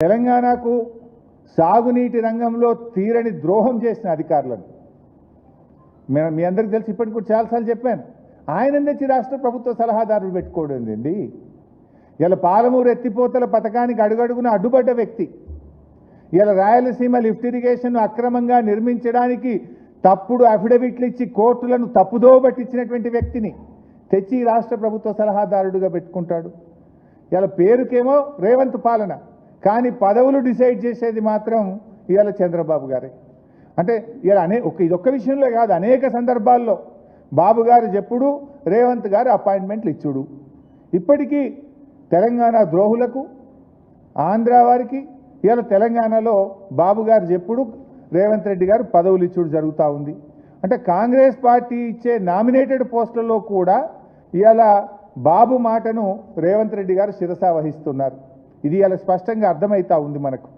తెలంగాణకు సాగునీటి రంగంలో తీరని ద్రోహం చేసిన అధికారులను మీ అందరికీ తెలిసి ఇప్పటికి కూడా చాలాసార్లు చెప్పాను. ఆయన తెచ్చి రాష్ట్ర ప్రభుత్వ సలహాదారులు పెట్టుకోవడం ఏంటి? ఇలా పాలమూరు ఎత్తిపోతల పథకానికి అడుగడుగున అడ్డుపడ్డ వ్యక్తి, ఇలా రాయలసీమ లిఫ్ట్ ఇరిగేషన్ అక్రమంగా నిర్మించడానికి తప్పుడు అఫిడవిట్లు ఇచ్చి కోర్టులను తప్పుదో పట్టించినటువంటి వ్యక్తిని తెచ్చి రాష్ట్ర ప్రభుత్వ సలహాదారుడిగా పెట్టుకుంటాడు. ఇలా పేరుకేమో రేవంత్ పాలన, కానీ పదవులు డిసైడ్ చేసేది మాత్రం ఇవాళ చంద్రబాబు గారే. అంటే ఇలా ఇదొక్క విషయంలో కాదు, అనేక సందర్భాల్లో బాబు గారు చెప్పుడు, రేవంత్ గారు అపాయింట్మెంట్లు ఇచ్చుడు. ఇప్పటికీ తెలంగాణ ద్రోహులకు, ఆంధ్ర వారికి ఇవాళ తెలంగాణలో బాబు గారు చెప్పుడు, రేవంత్ రెడ్డి గారు పదవులు ఇచ్చుడు జరుగుతూ ఉంది. అంటే కాంగ్రెస్ పార్టీ ఇచ్చే నామినేటెడ్ పోస్టులలో కూడా ఇవాళ బాబు మాటను రేవంత్ రెడ్డి గారు శిరసా వహిస్తున్నారు. ఇది ఇలా స్పష్టంగా అర్థమవుతా ఉంది మనకు.